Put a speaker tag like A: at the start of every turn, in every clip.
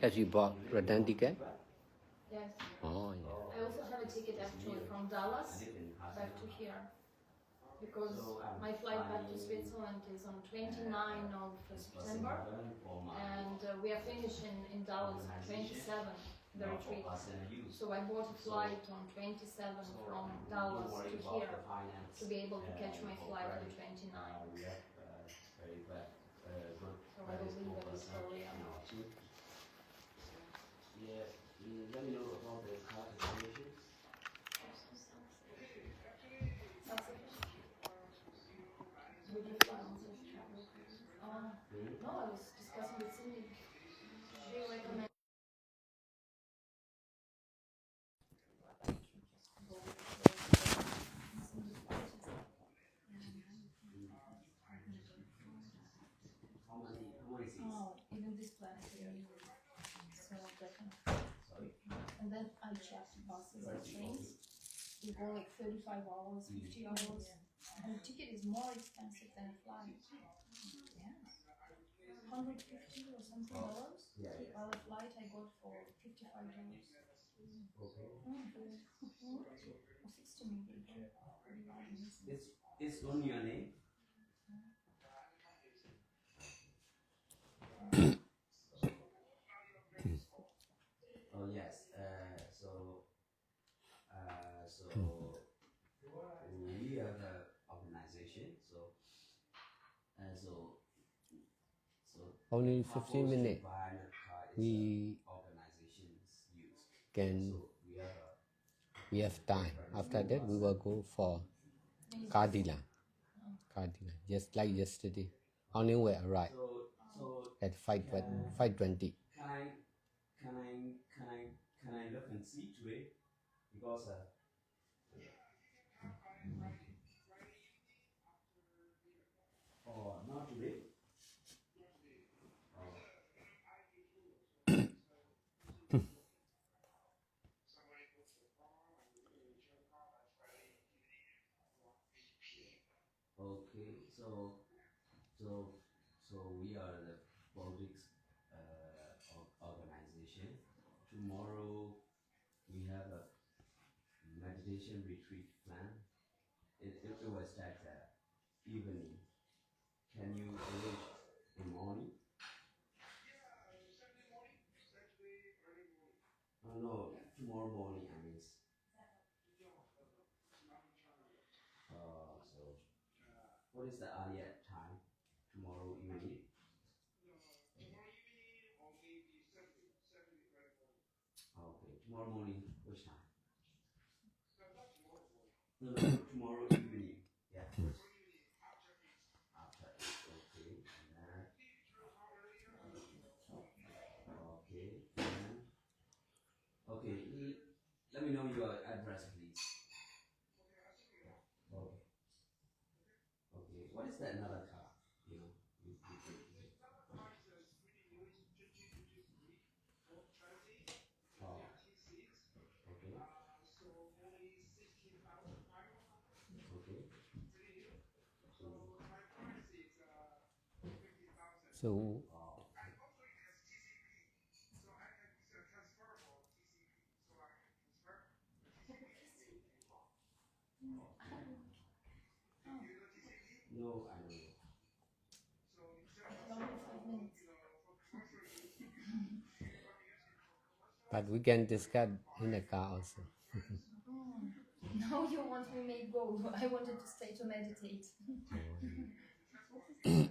A: As you bought return ticket?
B: Yes.
A: Oh, yeah.
B: I also have a ticket actually from Dallas back to here. Because my flight back to Switzerland is on 29th of September, and we are finishing in Dallas on 27th, the retreat. So I bought a flight on 27th from Dallas to here to be able to catch my flight on 29th. So I will leave a bit earlier.
C: Let me know about the car installations.
B: Would you fly on such travel? No, I was discussing with Cindy. She recommended.
C: How many seats?
B: Oh, even this planet is new. So definitely.
C: Sorry?
B: And then I checked buses and trains. They go like 35 hours, 50 hours. And the ticket is more expensive than a flight. Yes. 150 or something dollars.
C: Yeah.
B: 3-hour flight I got for $55.
C: Okay.
B: Or 60 maybe.
C: It's on your name? Oh yes. So we have an organization. So
A: Only 15 minutes. We
C: organizations use.
A: can,
C: So
A: we have time. After that, we will go for car dealer. Car dealer, just like yesterday. Only we arrived at 5:20.
C: Can I look and see today? Because not today. Okay, so we are the Baltics organization. Tomorrow we have a meditation retreat plan. It was that evening. Can you arrange the morning? No, tomorrow morning. I mean, what is the earlier time? Tomorrow evening. Okay, tomorrow morning. Which time? No, tomorrow evening. Yeah. After. Okay. Okay. Let me know your address, please. Okay. Okay. What is that another car? You know. Oh. Okay. Okay.
A: So,
C: No, I don't know.
B: Only 5 minutes.
A: but we can discuss in the car also.
B: Now you want me make go. I wanted to stay to meditate. You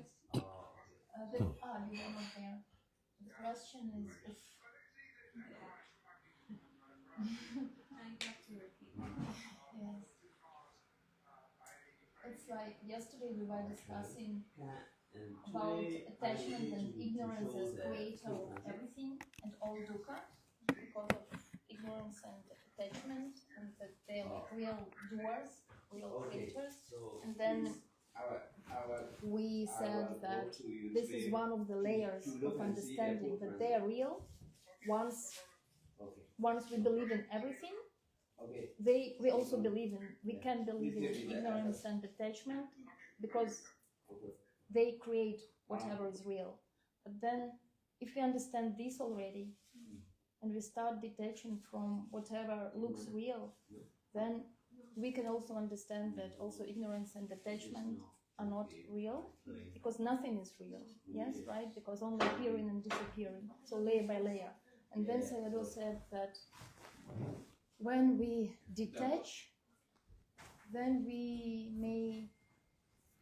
B: were not there. The question is if I have to repeat. Yes. It's like yesterday we were discussing about attachment and ignorance as creator of everything and all dukkha because of ignorance and attachment, and that they're like real doers, real creators. And then we said that this is one of the layers of understanding that they are real. Once we believe in everything, we also believe in, we can believe in ignorance and attachment because they create whatever is real. But then if we understand this already, and we start detaching from whatever looks real, then we can also understand that also ignorance and attachment are not real, because nothing is real. Yes, right? Because only appearing and disappearing. So layer by layer. And then Sayadaw said that when we detach, then we may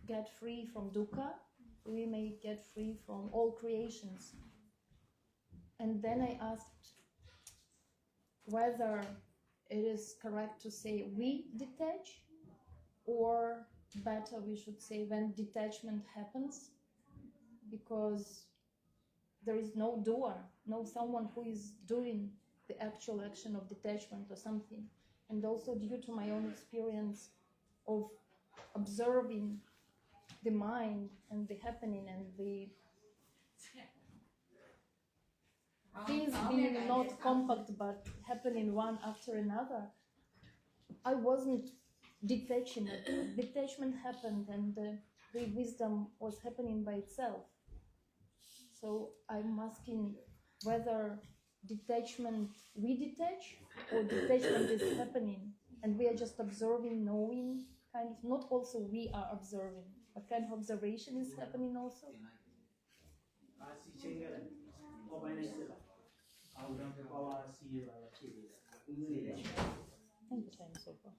B: get free from dukkha, we may get free from all creations. And then I asked whether it is correct to say we detach, or better we should say when detachment happens, because there is no doer, no someone who is doing the actual action of detachment or something. And also due to my own experience of observing the mind and the happening and the things being not compact but happening one after another, I wasn't detaching it. Detachment happened and the wisdom was happening by itself. So I'm asking whether detachment, we detach, or detachment is happening and we are just observing, knowing, kind of, not also we are observing, what kind of observation is happening also? Anytime so far.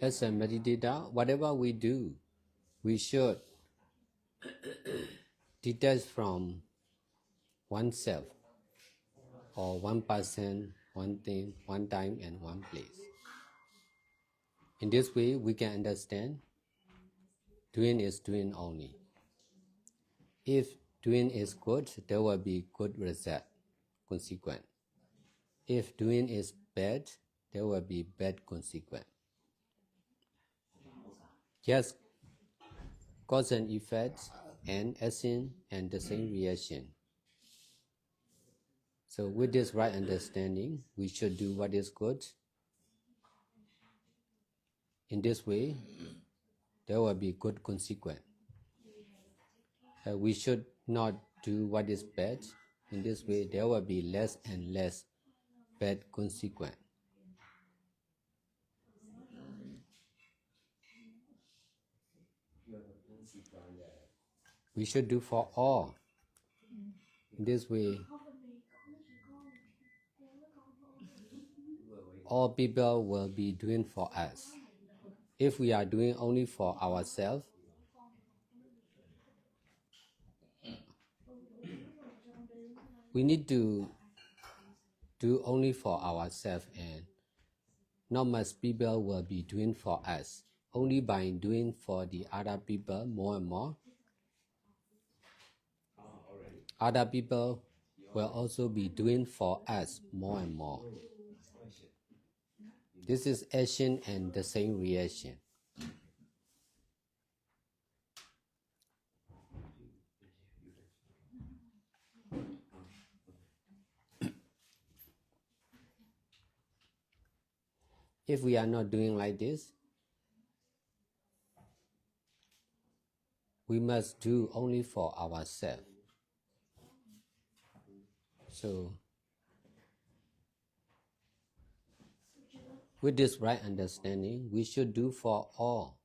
A: As a meditator, whatever we do, we should detach from oneself, or one person, one thing, one time, and one place. In this way, we can understand doing is doing only. If doing is good, there will be good result, consequence. If doing is bad, there will be bad consequence. Just cause and effect, and action and the same reaction. So with this right understanding, we should do what is good. In this way, there will be good consequence. We should not do what is bad. In this way, there will be less and less bad consequence. We should do for all. In this way, all people will be doing for us. If we are doing only for ourselves, we need to do only for ourselves, and not much people will be doing for us. Only by doing for the other people more and more, other people will also be doing for us more and more. This is action and the same reaction. If we are not doing like this, we must do only for ourselves. So, with this right understanding, we should do for all,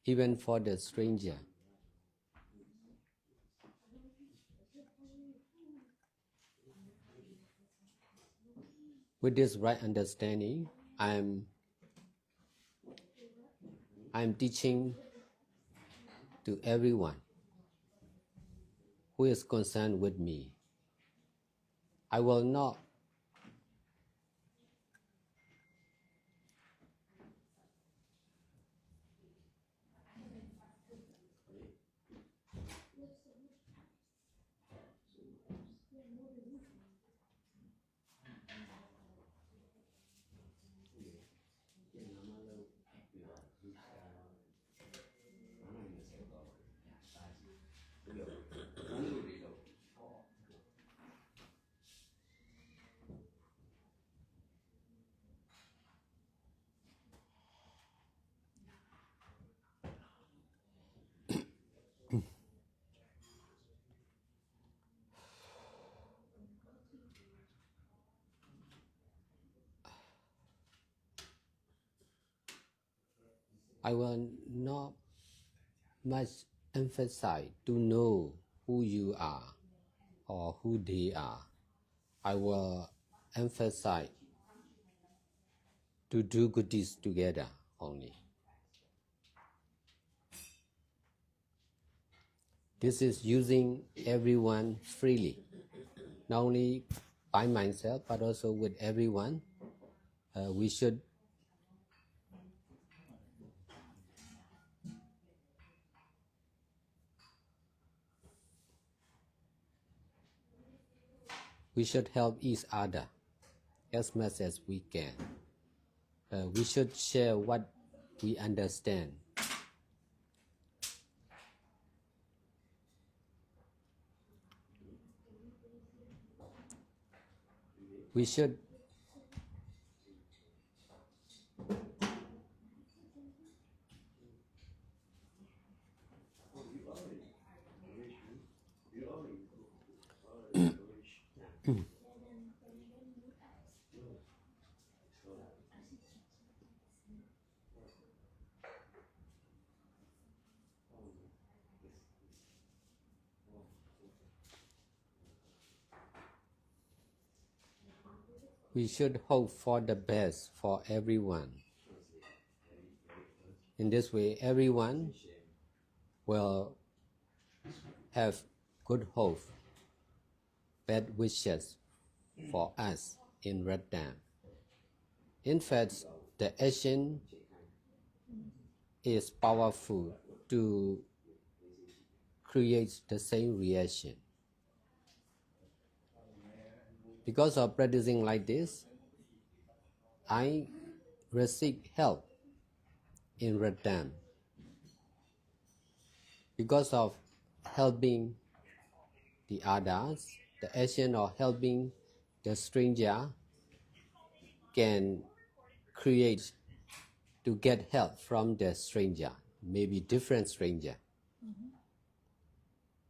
A: even for the stranger. With this right understanding, I'm teaching to everyone who is concerned with me. I will not I will not much emphasize to know who you are or who they are. I will emphasize to do good deeds together only. This is using everyone freely, not only by myself but also with everyone. We should help each other as much as we can. We should share what we understand. We should hope for the best for everyone. In this way, everyone will have good hope, bad wishes for us in Red Dam. In fact, the action is powerful to create the same reaction. Because of practicing like this, I received help in Red Dam. Because of helping the others, the action of helping the stranger can create to get help from the stranger, maybe different stranger.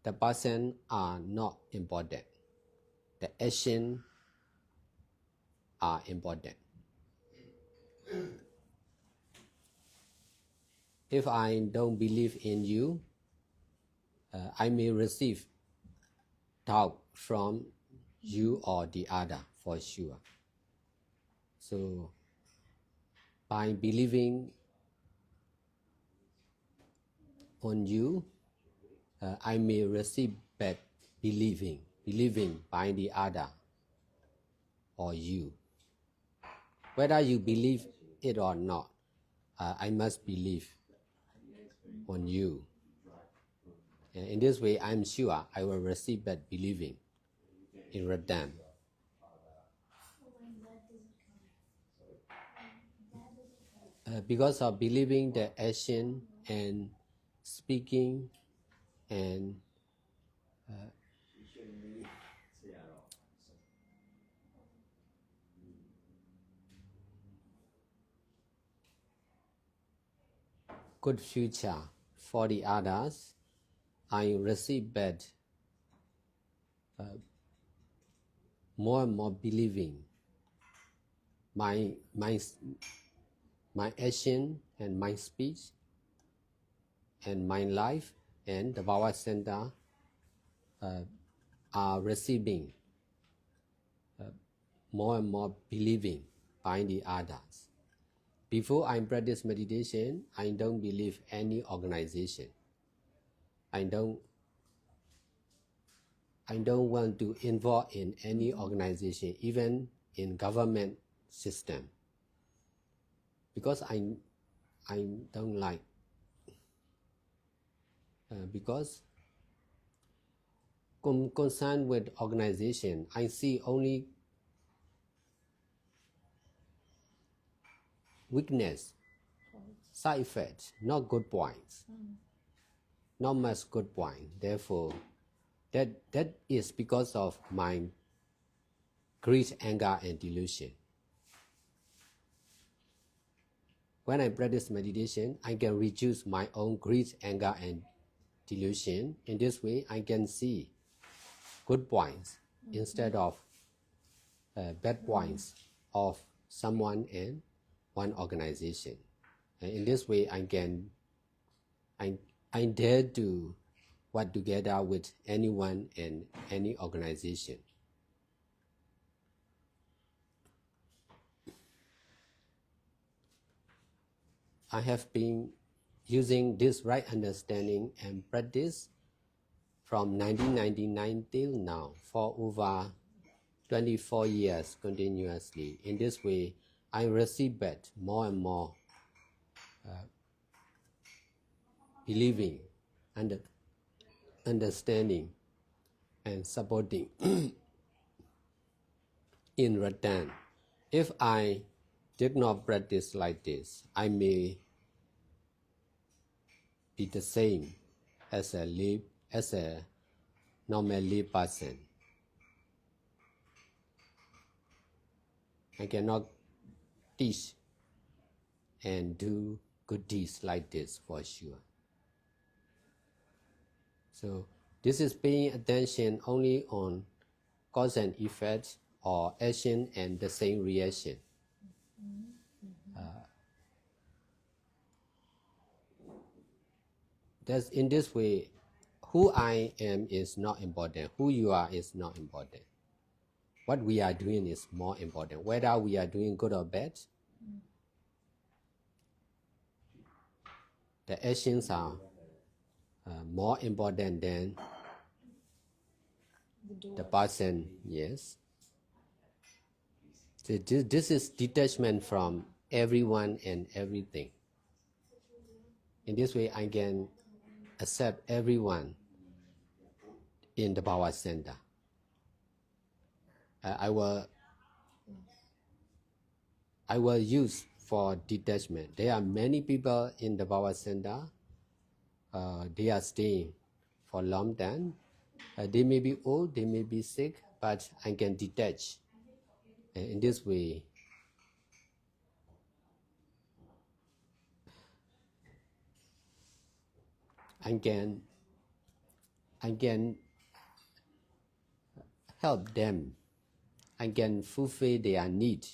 A: The person are not important. The action are important. If I don't believe in you, I may receive doubt from you or the other for sure. So by believing on you, I may receive bad believing by the other or you. Whether you believe it or not, I must believe on you. And in this way, I'm sure I will receive bad believing in Red Dam. Because of believing the action and speaking and good future for the others, I receive bad, more and more believing. My action and my speech and my life and the Bhava Center are receiving more and more believing by the others. Before I practice meditation, I don't believe any organization. I don't want to involve in any organization, even in government system, because I don't like. Because concerned with organization, I see only weakness, side effects, not good points, not much good point. Therefore, that is because of my greed, anger, and delusion. When I practice meditation, I can reduce my own greed, anger, and delusion. In this way, I can see good points instead of bad points of someone and one organization. And in this way, I dare to work together with anyone and any organization. I have been using this right understanding and practice from 1999 till now for over 24 years continuously. In this way, I receive back more and more believing and understanding and supporting in return. If I did not practice like this, I may be the same as a normal lay person. I cannot teach and do good deeds like this for sure. So this is paying attention only on cause and effect or action and the same reaction. That's in this way, who I am is not important. Who you are is not important. What we are doing is more important. Whether we are doing good or bad, the actions are more important than the person. Yes. So this is detachment from everyone and everything. In this way, I can accept everyone in the power center. I will use for detachment. There are many people in the power center. They are staying for a long time. They may be old, they may be sick, but I can detach. In this way, I can help them. I can fulfill their need.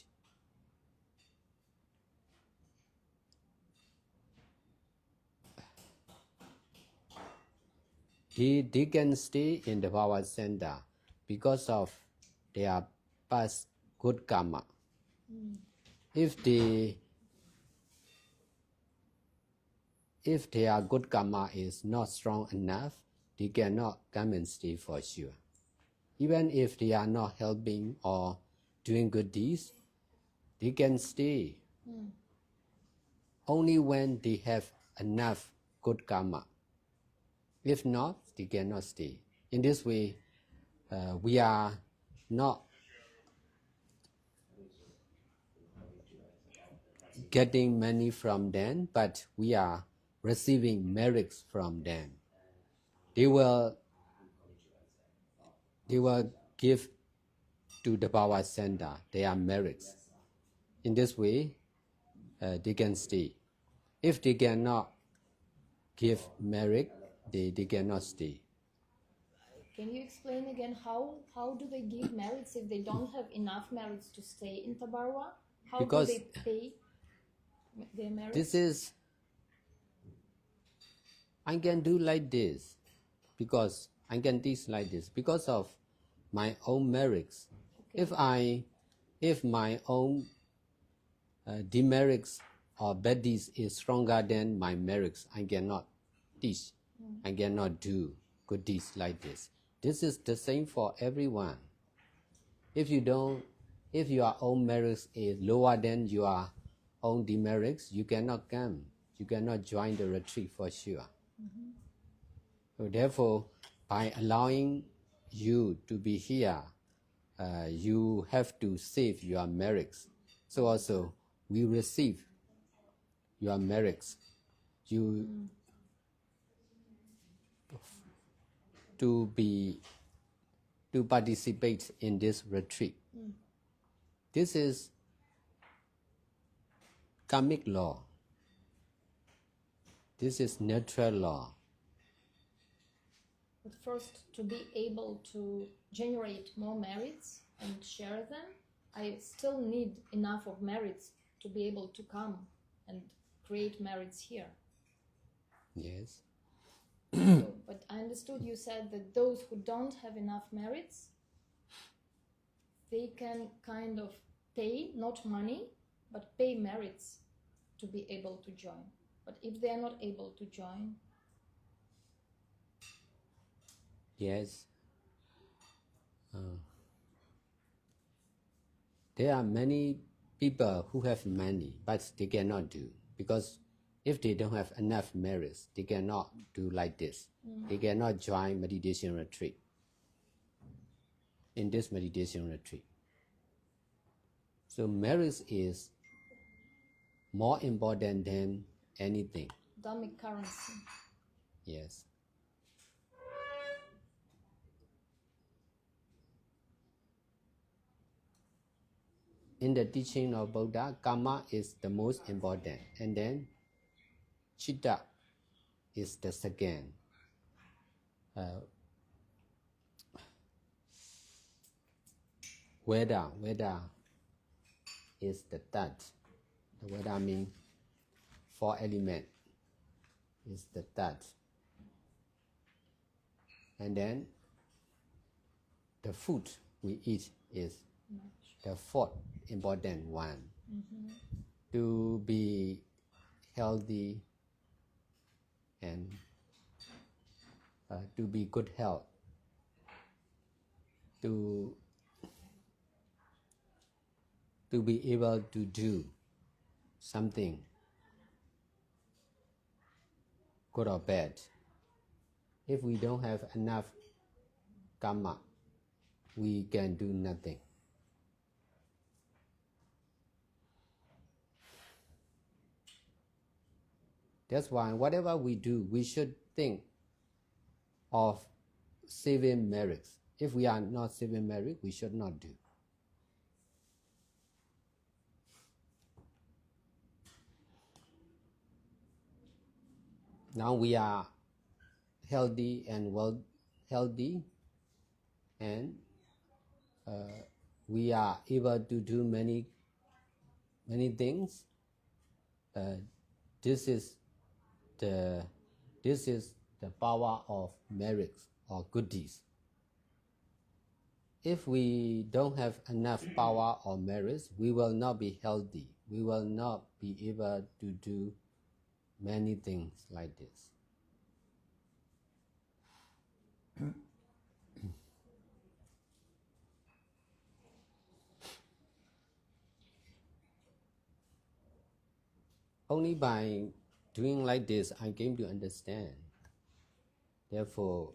A: They can stay in the power center because of their past good karma. If their good karma is not strong enough, they cannot come and stay for sure. Even if they are not helping or doing good deeds, they can stay only when they have enough good karma. If not, they cannot stay. In this way, we are not getting money from them, but we are receiving merits from them. They will give to the power center their merits. In this way, they can stay. If they cannot give merit, they cannot stay.
B: Can you explain again how do they give merits if they don't have enough merits to stay in Tabarwa? How
A: Because
B: do they pay their merits?
A: This is, I can do like this because I can teach like this because of my own merits.
B: Okay.
A: If my own demerits or bad deeds is stronger than my merits, I cannot teach. I cannot do good deeds like this. This is the same for everyone. If your own merits is lower than your own demerits, you cannot come. You cannot join the retreat for sure. So therefore, by allowing you to be here, you have to save your merits. So also, we receive your merits. You to participate in this retreat. This is karmic law. This is natural law.
B: But first, to be able to generate more merits and share them, I still need enough of merits to be able to come and create merits here.
A: Yes.
B: So, but I understood you said that those who don't have enough merits, they can kind of pay, not money, but pay merits to be able to join. But if they are not able to join,
A: Yes. There are many people who have money, but they cannot do, because if they don't have enough merits, they cannot do like this. They cannot join meditation retreat. In this meditation retreat. So merits is more important than anything.
B: Dhammic currency.
A: Yes. In the teaching of Buddha, karma is the most important, and then chitta is the second. Veda is the third. The Veda means 4 elements is the third. And then the food we eat is the fourth important one. To be healthy and to be good health, to be able to do something good or bad. If we don't have enough karma, we can do nothing. That's why whatever we do, we should think of saving merits. If we are not saving merit, we should not do. Now we are healthy and and we are able to do many things. This is the power of merits or good deeds. If we don't have enough power or merits, we will not be healthy. We will not be able to do many things like this. Only by doing like this, I came to understand. Therefore,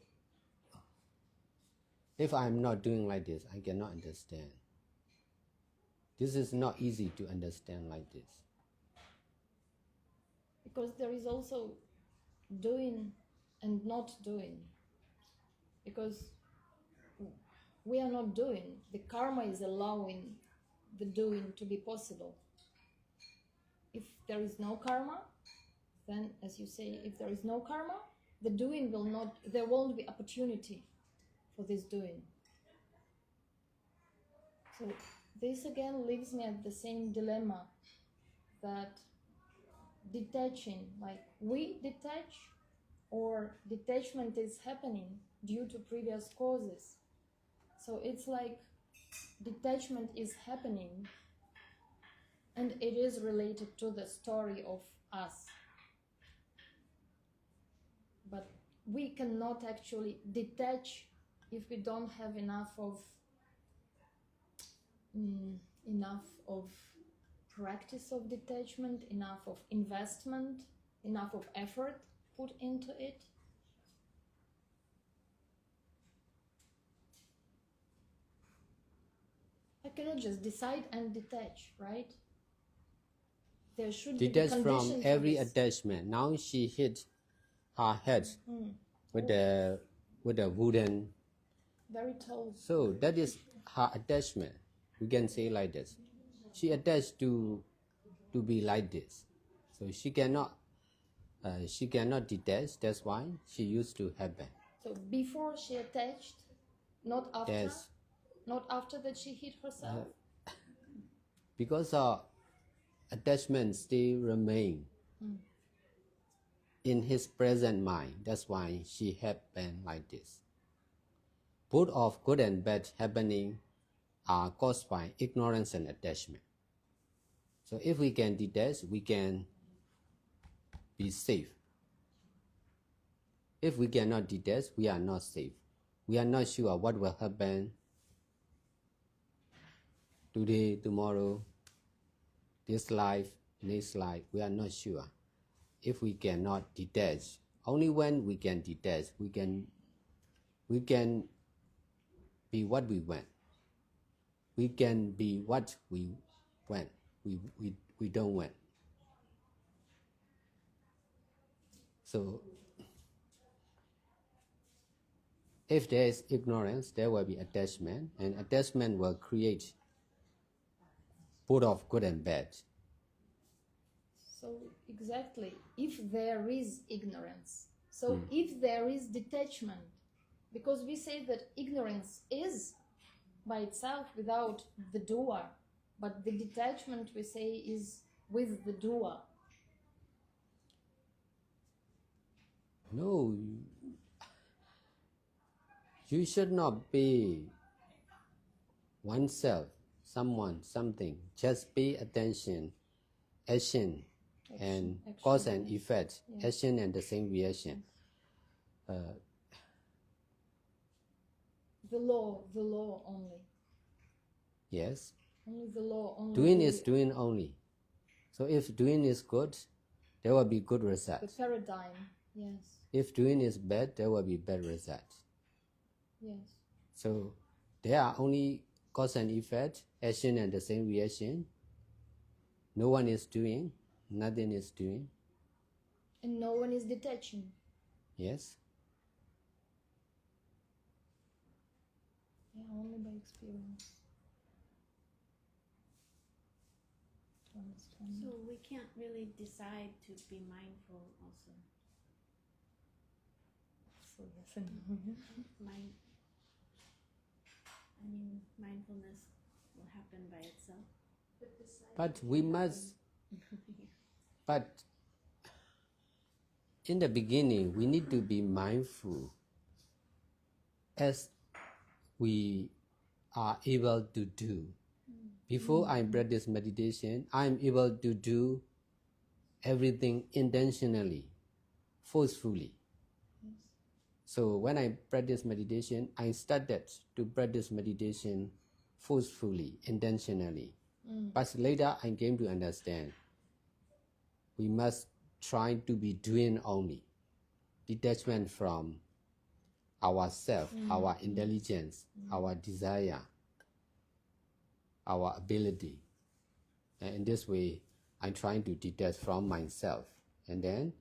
A: if I'm not doing like this, I cannot understand. This is not easy to understand like this.
B: Because there is also doing and not doing. Because we are not doing. The karma is allowing the doing to be possible. If there is no karma, then, as you say, if there is no karma, the doing will not, there won't be opportunity for this doing. So this again leaves me at the same dilemma, that detaching, like we detach, or detachment is happening due to previous causes. So it's like detachment is happening and it is related to the story of us. But we cannot actually detach if we don't have enough of practice of detachment, enough of investment, enough of effort put into it. I cannot just decide and detach, right? There should be
A: Detach
B: the
A: from
B: condition for
A: every
B: this.
A: attachment. Now she hit her head with the wooden.
B: Very tall.
A: So that is her attachment. We can say like this. She attached to be like this. So she cannot detach. That's why she used to happen.
B: So before she attached, not after.
A: Yes.
B: Not after that she hit herself.
A: Because her attachment still remain. in his present mind. That's why she happened like this. Both of good and bad happening are caused by ignorance and attachment. So if we can detach, we can be safe. If we cannot detach, we are not safe. We are not sure what will happen today, tomorrow, this life, next life. We are not sure. If we cannot detach, only when we can detach, we can be what we want. We can be what we want. We don't want. So if there is ignorance, there will be attachment, and attachment will create both of good and bad.
B: So exactly, if there is ignorance, so if there is detachment, because we say that ignorance is by itself without the doer, but the detachment we say is with the doer.
A: No, you should not be oneself, someone, something. Just pay attention, action, and
B: Action,
A: cause and
B: yes.
A: effect,
B: Yes.
A: action and the same reaction.
B: The law only.
A: Yes,
B: Only the law, only
A: doing
B: the,
A: is doing only. So if doing is good, there will be good
B: the
A: results.
B: paradigm. Yes,
A: If doing is bad, there will be bad results.
B: yes.
A: So there are only cause and effect, action and the same reaction. No one is doing, nothing is doing.
B: And no one is detaching.
A: Yes.
B: Yeah, only by experience. To understand.
D: So we can't really decide to be mindful also.
B: So yes and no.
D: Mindfulness will happen by itself.
A: But we must, but in the beginning, we need to be mindful as we are able to do. Before I practice meditation, I'm able to do everything intentionally, forcefully. So when I practice meditation, I started to practice meditation forcefully, intentionally. But later I came to understand we must try to be doing only. Detachment from ourself, our intelligence, our desire, our ability. And in this way, I'm trying to detach from myself. And then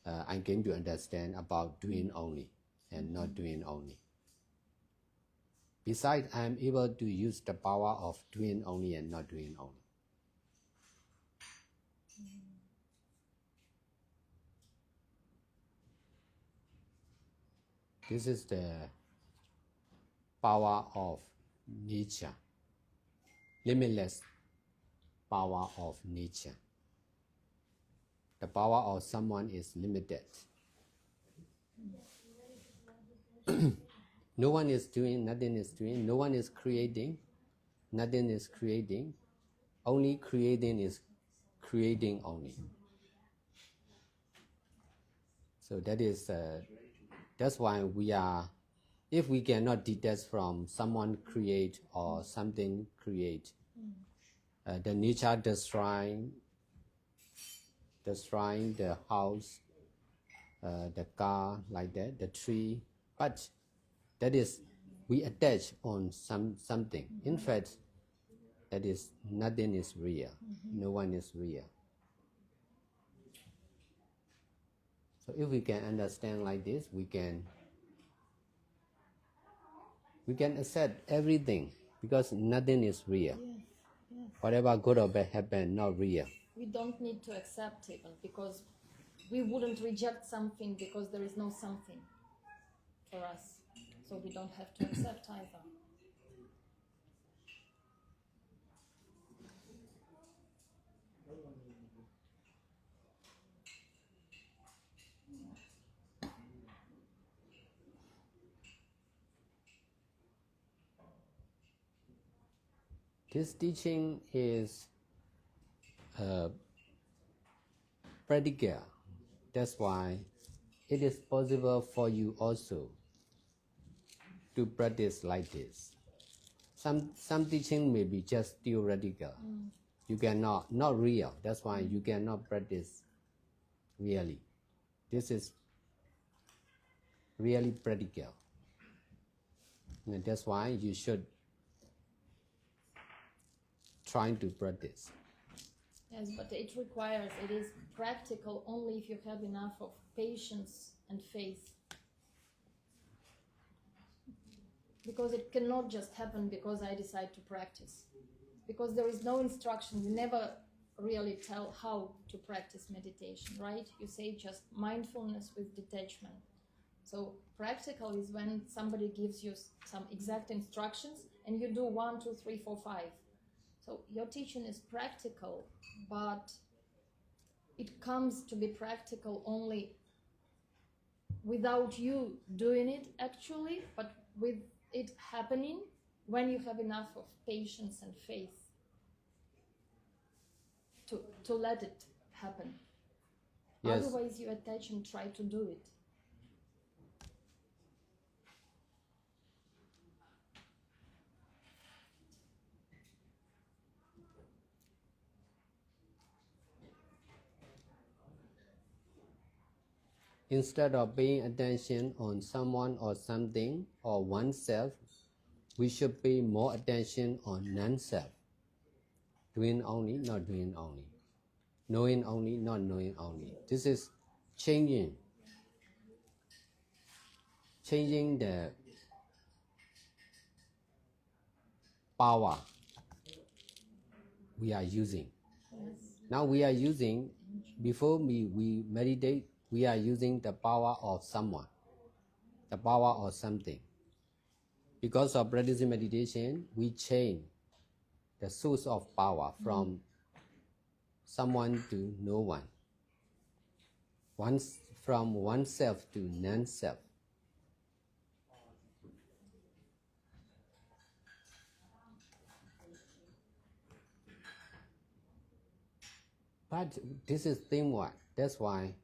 A: I came to understand about doing only and not doing only. Besides, I am able to use the power of doing only and not doing only. This is the power of nature, limitless power of nature. The power of someone is limited. No one is doing, nothing is doing, no one is creating, nothing is creating, only creating is creating only. So that's why we are, if we cannot detach from someone create or something create, the nature destroying the house, the car, like that, the tree, but that is, we attach on something. In fact, that is, nothing is real. No one is real. So if we can understand like this, we can accept everything because nothing is real.
B: Yes, yes.
A: Whatever good or bad happen, not real.
B: We don't need to accept even because we wouldn't reject something because there is no something for us. So we don't have to accept either.
A: This teaching is practical. That's why it is possible for you also to practice like this. Some teaching may be just theoretical. You cannot, not real. That's why you cannot practice really. This is really practical. And that's why you should try to practice.
B: Yes, but it requires, it is practical only if you have enough of patience and faith. Because it cannot just happen because I decide to practice. Because there is no instruction, you never really tell how to practice meditation, right? You say just mindfulness with detachment. So practical is when somebody gives you some exact instructions and you do 1, 2, 3, 4, 5. So your teaching is practical, but it comes to be practical only without you doing it actually, but with it happening when you have enough of patience and faith to let it happen.
A: Yes.
B: Otherwise you attach and try to do it.
A: Instead of paying attention on someone or something or oneself, we should pay more attention on non-self. Doing only, not doing only. Knowing only, not knowing only. This is changing the power we are using.
B: Yes.
A: Now we are using, before we meditate, we are using the power of someone, the power of something. Because of practicing meditation, we change the source of power from someone to no one. From oneself to non-self. But this is teamwork. That's why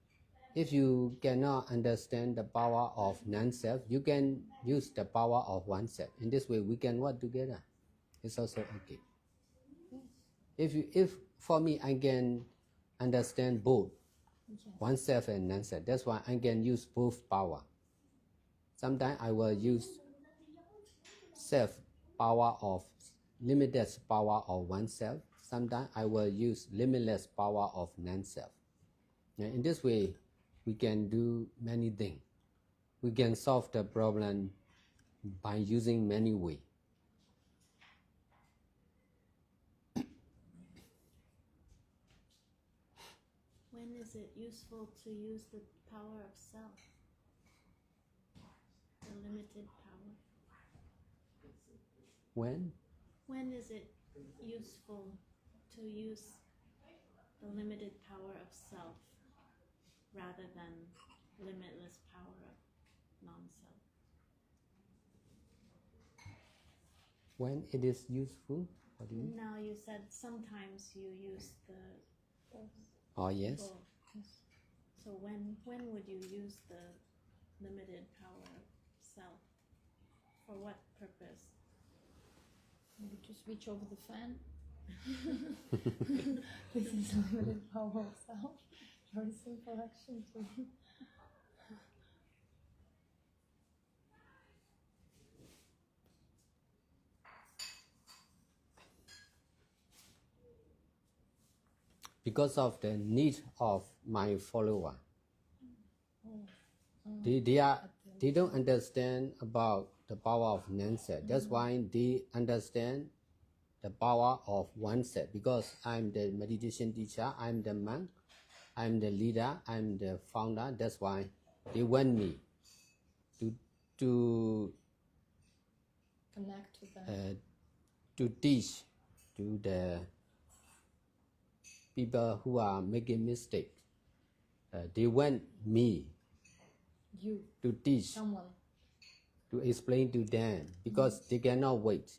A: if you cannot understand the power of non-self, you can use the power of oneself. In this way, we can work together. It's also okay. If for me, I can understand both oneself and non-self. That's why I can use both power. Sometimes I will use self power of limited power of oneself. Sometimes I will use limitless power of non-self. And in this way, we can do many things. We can solve the problem by using many ways.
D: When is it useful to use the power of self? The limited power.
A: When?
D: When is it useful to use the limited power of self rather than limitless power of non-self?
A: When it is useful? What do you mean?
D: Now you said sometimes you use the
A: Oh, yes.
D: both. So when would you use the limited power of self? For what purpose?
B: Maybe to switch over the fan. This is limited power of self. Very simple action too.
A: Because of the need of my follower. They don't understand about the power of non-self. That's why they understand the power of oneself. Because I'm the meditation teacher, I'm the monk, I'm the leader, I'm the founder. That's why they want me to
B: Connect with them.
A: to teach to the people who are making mistakes. They want me
B: You,
A: to teach,
B: someone.
A: to explain to them, because they cannot wait.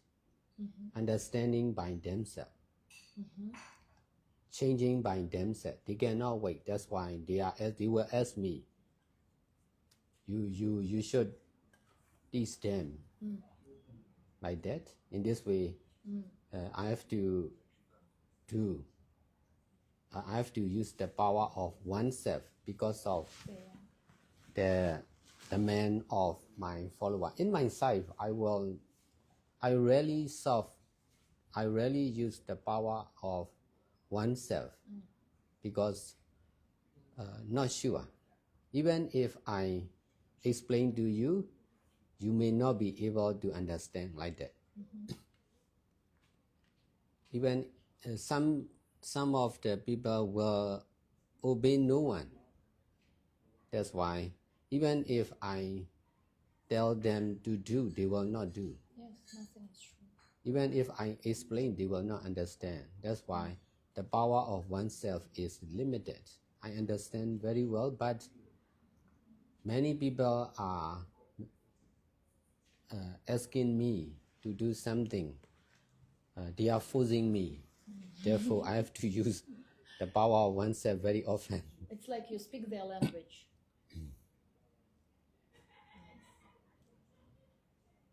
A: understanding by themselves, changing by themselves. They cannot wait. That's why they will ask me, you should teach them like that. In this way, I have to do. I have to use the power of oneself because of the man of my follower. In myself, I rarely use the power of oneself because not sure. Even if I explain to you, you may not be able to understand like that. Even some of the people will obey no one. That's why even if I tell them to do, they will not do.
B: Yes, nothing is true.
A: Even if I explain, they will not understand. That's why the power of oneself is limited. I understand very well, but many people are asking me to do something. They are forcing me. Therefore, I have to use the power of oneself very often.
B: It's like you speak their language.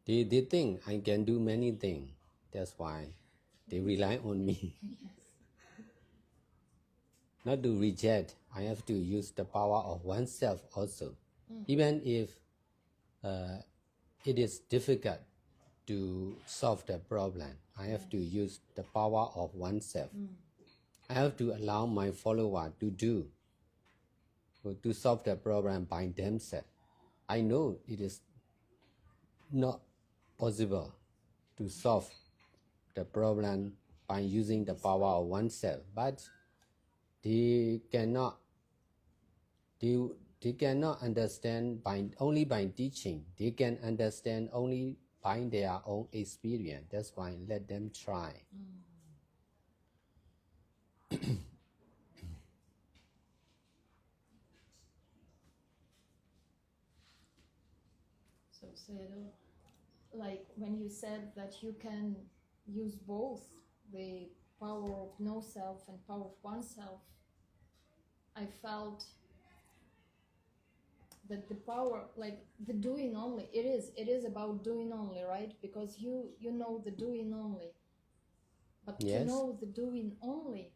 A: They think I can do many things. That's why they rely on me. Not to reject, I have to use the power of oneself also. Even if it is difficult to solve the problem, I have to use the power of oneself. I have to allow my follower to do, to solve the problem by themselves. I know it is not possible to solve the problem by using the power of oneself, but they cannot understand only by teaching. They can understand only by their own experience. That's why let them try.
B: So, Sayadaw, like when you said that you can use both the power of no self and power of oneself, I felt that the power, like the doing only, it is about doing only, right? Because you know the doing only, but
A: Yes.
B: to know the doing only,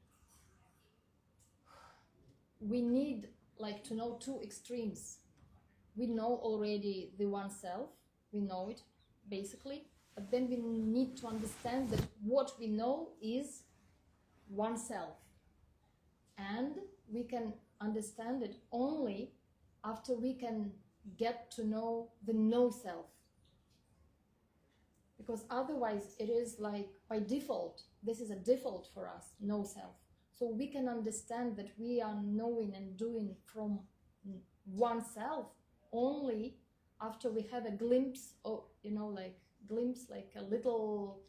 B: we need like to know two extremes. We know already the oneself, we know it basically, but then we need to understand that what we know is oneself, and we can understand it only after we can get to know the no self, because otherwise it is like by default, this is a default for us, no self. So we can understand that we are knowing and doing from oneself only after we have a glimpse of, like a little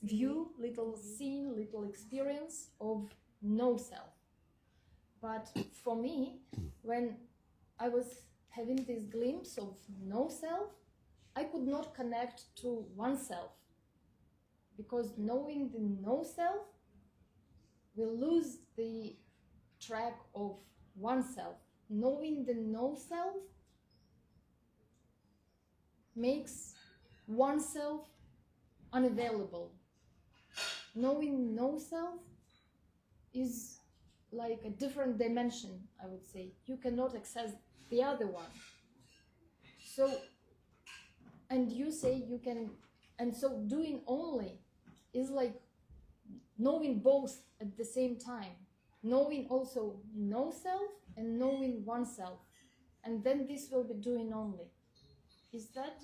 B: view, little scene, little experience of no self. But for me, when I was having this glimpse of no self, I could not connect to oneself, because knowing the no self will lose the track of oneself. Knowing the no self makes oneself unavailable. Knowing no self is like a different dimension, I would say. You cannot access the other one. So, and you say you can, and so doing only is like knowing both at the same time. Knowing also no self and knowing oneself. And then this will be doing only. Is that?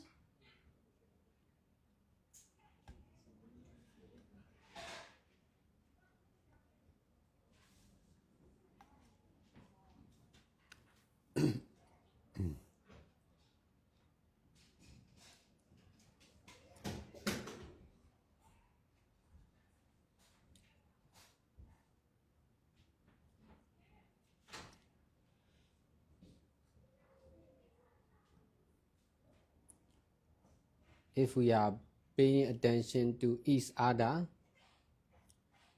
A: If we are paying attention to each other,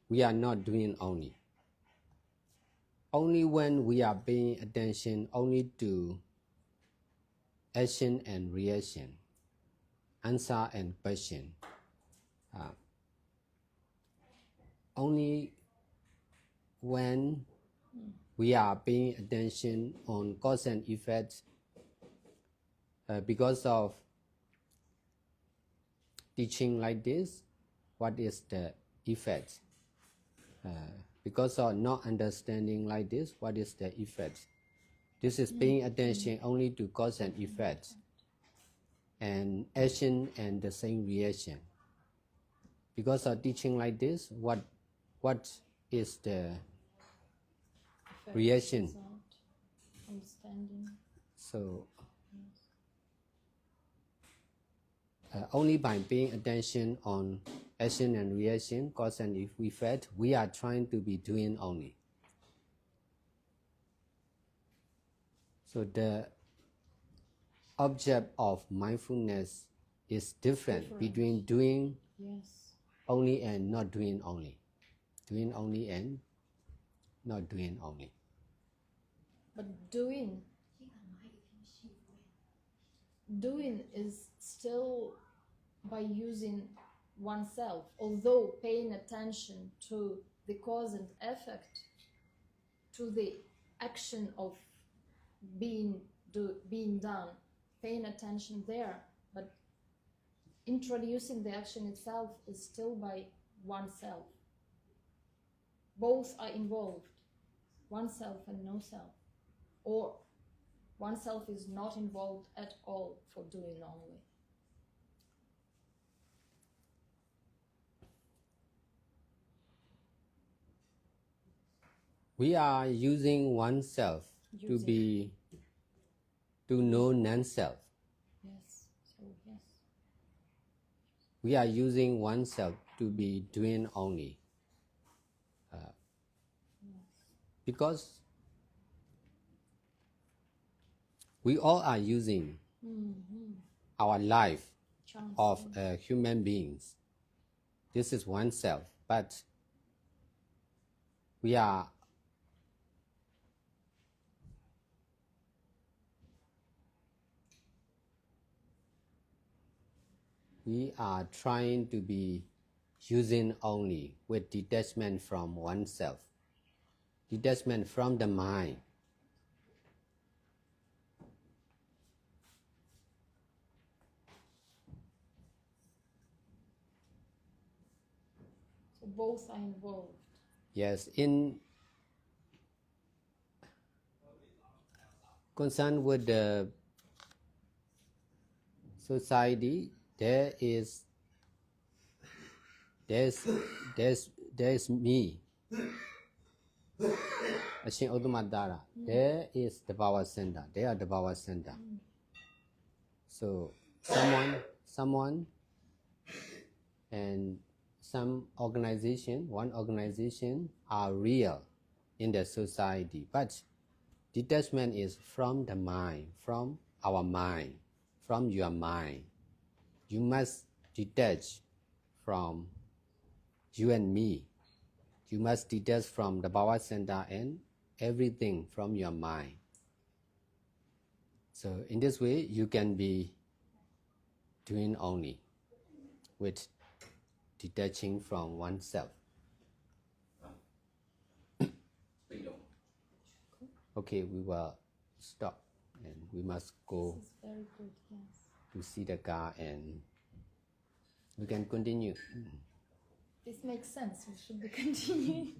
A: we are not doing only. Only when we are paying attention only to action and reaction, answer and question, only when we are paying attention on cause and effect because of teaching like this, what is the effect? Because of not understanding like this, what is the effect? This is paying attention only to cause and effect, and action and the same reaction. Because of teaching like this, what is the
B: Effect,
A: reaction?
B: result, understanding.
A: So only by paying attention on action and reaction, cause and effect, we are trying to be doing only. So the object of mindfulness is different between doing
B: Yes.
A: only and not doing only. Doing only and not doing only.
B: But doing is still by using oneself, although paying attention to the cause and effect, to the action of being done, paying attention there, but introducing the action itself is still by oneself. Both are involved, oneself and no self, or oneself is not involved at all for doing only.
A: We are using oneself to know non-self.
B: Yes. So yes.
A: We are using oneself to be doing only. Because we all are using our life of human beings. This is oneself, but we are trying to be using only with detachment from oneself, detachment from the mind.
B: So both are involved.
A: Yes, in concern with the society, there is me. Ashin Uttamadara. There is the power center. They are the power center. So someone and some organization, one organization are real in the society, but detachment is from the mind, from our mind, from your mind. You must detach from you and me. You must detach from the power center and everything from your mind. So in this way, you can be doing only with detaching from oneself. Okay, we will stop and we must go
B: This is very good, yes.
A: to see the car and we can continue.
B: This makes sense. We should be continuing.